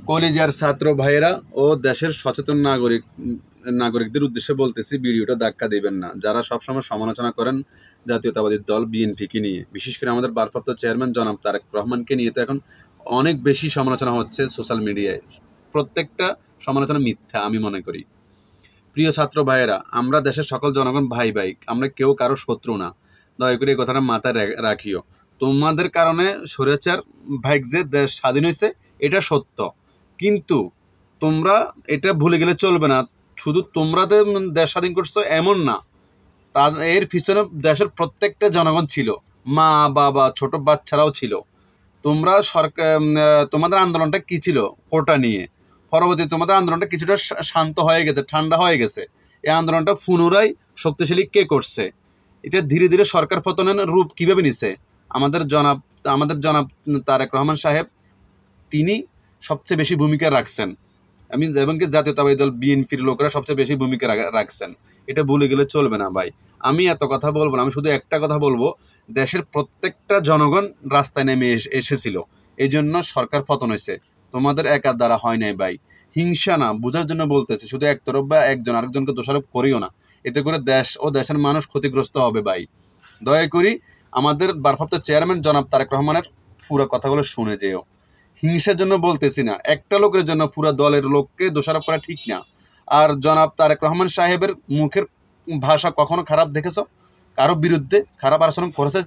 কলেজের ছাত্র ভাইয়েরা ও দেশের সচেতন নাগরিকদের উদ্দেশ্যে বলতেছি, ভিডিওটা ধাক্কা দেবেন না। যারা সবসময় সমালোচনা করেন জাতীয়তাবাদী দল বিএনপিকে নিয়ে, বিশেষ করে আমাদের ভারপ্রাপ্ত চেয়ারম্যান জনাব তারেক রহমানকে নিয়ে তো এখন অনেক বেশি সমালোচনা হচ্ছে সোশ্যাল মিডিয়ায়। প্রত্যেকটা সমালোচনা মিথ্যা আমি মনে করি। প্রিয় ছাত্র ভাইয়েরা, আমরা দেশের সকল জনগণ ভাই ভাই, আমরা কেউ কারো শত্রু না। দয়া করে এই কথাটা মাথায় রাখিও। তোমাদের কারণে স্বৈরাচার ভাইক যে দেশ স্বাধীন হয়েছে এটা সত্য, কিন্তু তোমরা এটা ভুলে গেলে চলবে না। শুধু তোমরা দেশ স্বাধীন করছো এমন না, এর পিছনে দেশের প্রত্যেকটা জনগণ ছিল, মা বাবা ছোট বাচ্চারাও ছিল। তোমরা সরকার তোমাদের আন্দোলনটা কি ছিল কোটা নিয়ে, পরবর্তী তোমাদের আন্দোলনটা কিছুটা শান্ত হয়ে গেছে, ঠান্ডা হয়ে গেছে। এই আন্দোলনটা পুনরায় শক্তিশালী কে করছে? এটা ধীরে ধীরে সরকার পতনের রূপ কিভাবে নিছে? আমাদের জনাব তারেক রহমান সাহেব, তিনি সবচেয়ে বেশি ভূমিকা রাখছেন। এবং কি জাতীয়তাবাদী দল বিএনপির লোকেরা সবচেয়ে বেশি ভূমিকা রাখছেন। এটা ভুলে গেলে চলবে না ভাই। আমি এত কথা বলবো না, আমি শুধু একটা কথা বলবো, দেশের প্রত্যেকটা জনগণ রাস্তায় নেমে এসেছিল, এই জন্য সরকার পতন হয়েছে। তোমাদের একার দ্বারা হয় নাই ভাই। হিংসা না, বোঝার জন্য বলতেছে, শুধু একতরফ বা একজন আরেকজনকে দোষারোপ করিও না। এতে করে দেশ ও দেশের মানুষ ক্ষতিগ্রস্ত হবে ভাই। দয়া করি আমাদের ভারপ্রাপ্ত চেয়ারম্যান জনাব তারেক রহমানের পুরো কথাগুলো শুনে যেও। হিংসার জন্য বলতেছি না, একটা লোকের জন্য পুরো দলের লোককে দোষারোপ করা ঠিক না। আর জনাব তারেক রহমান সাহেবের মুখের ভাষা কখনো খারাপ দেখেছো? কারো বিরুদ্ধে খারাপ আচরণ করেছে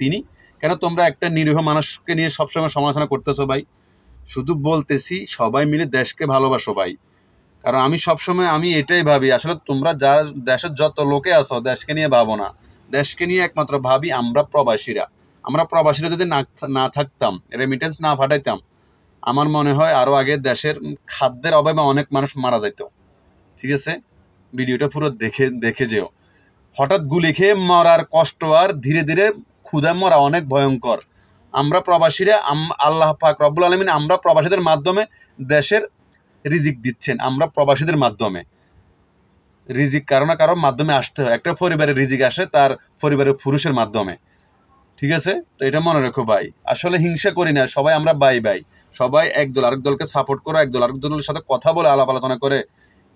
তিনি? কেন তোমরা একটা নিরীহ মানুষকে নিয়ে সবসময় সমালোচনা করতেছো ভাই? শুধু বলতেছি সবাই মিলে দেশকে ভালোবাসো ভাই। কারণ আমি সবসময় এটাই ভাবি, আসলে তোমরা যা দেশের যত লোকে আছো দেশকে নিয়ে ভাবো না, দেশকে নিয়ে একমাত্র ভাবি আমরা প্রবাসীরা। আমরা প্রবাসীরা যদি না থাকতাম, রেমিটেন্স না পাঠাইতাম, আমার মনে হয় আরো আগে দেশের খাদ্যের অভাবে অনেক মানুষ মারা যাইত। ঠিক আছে, ভিডিওটা পুরো দেখে যেও। হঠাৎ গুলি খেয়ে মরার কষ্ট আর ধীরে ধীরে ক্ষুধা মরা অনেক ভয়ঙ্কর। আমরা প্রবাসীরা, আল্লাহ পাক রব্বুল আলামিন আমরা প্রবাসীদের মাধ্যমে দেশের রিজিক দিচ্ছেন। আমরা প্রবাসীদের মাধ্যমে রিজিক কারো না কারোর মাধ্যমে আসতে হয়। একটা পরিবারের রিজিক আসে তার পরিবারের পুরুষের মাধ্যমে। ঠিক আছে, তো এটা মনে রেখো ভাই। আসলে হিংসা করি না, সবাই আমরা ভাই ভাই। সবাই একদল আরেক দলকে সাপোর্ট করো, একদল আরেক দলের সাথে কথা বলে আলাপ আলোচনা করে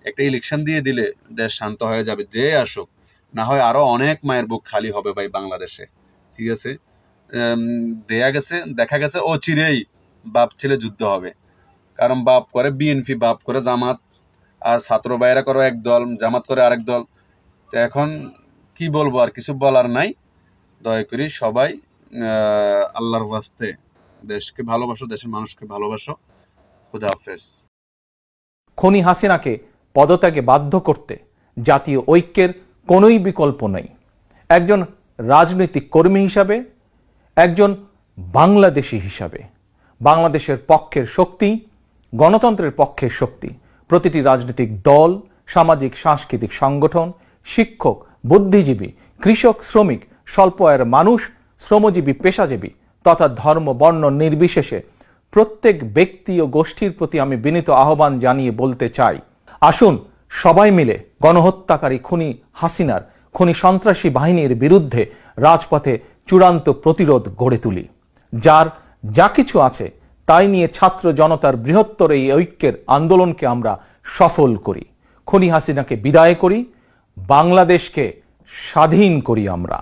একটা ইলেকশন দিয়ে দিলে দেশ শান্ত হয়ে যাবে। যে আসুক, না হয় আরো অনেক মায়ের বুক খালি হবে ভাই বাংলাদেশে। ঠিক আছে, দেখা গেছে চিরেই বাপ ছেলে যুদ্ধ হবে। কারণ বাপ করে বিএনপি, বাপ করে জামাত, আর ছাত্র ভাইয়েরা করে এক দল, জামাত করে আরেক দল। তো এখন কি বলবো, আর কিছু বলার নাই। দয়া করি সবাই আল্লাহর ওয়াস্তে দেশকে ভালোবাসো, দেশের মানুষকে ভালোবাসো। খুদা হাফেজ। খনি হাসিনাকে পদত্যাগে বাধ্য করতে জাতীয় ঐক্যের কোনোই বিকল্প নেই। একজন রাজনৈতিক কর্মী হিসাবে, একজন বাংলাদেশি হিসাবে, বাংলাদেশের পক্ষের শক্তি, গণতন্ত্রের পক্ষের শক্তি প্রতিটি রাজনৈতিক দল, সামাজিক সাংস্কৃতিক সংগঠন, শিক্ষক, বুদ্ধিজীবী, কৃষক, শ্রমিক, স্বল্প আয়ের মানুষ, শ্রমজীবী, পেশাজীবী তথা ধর্ম বর্ণ নির্বিশেষে প্রত্যেক ব্যক্তি ও গোষ্ঠীর প্রতি আমি বিনীত আহ্বান জানিয়ে বলতে চাই, আসুন সবাই মিলে গণহত্যাকারী খুনি হাসিনার, খুনি সন্ত্রাসী বাহিনীর বিরুদ্ধে রাজপথে চূড়ান্ত প্রতিরোধ গড়ে তুলি। যার যা কিছু আছে তাই নিয়ে ছাত্র জনতার বৃহত্তর এই ঐক্যের আন্দোলনকে আমরা সফল করি। খুনি হাসিনাকে বিদায় করি, বাংলাদেশকে স্বাধীন করি আমরা।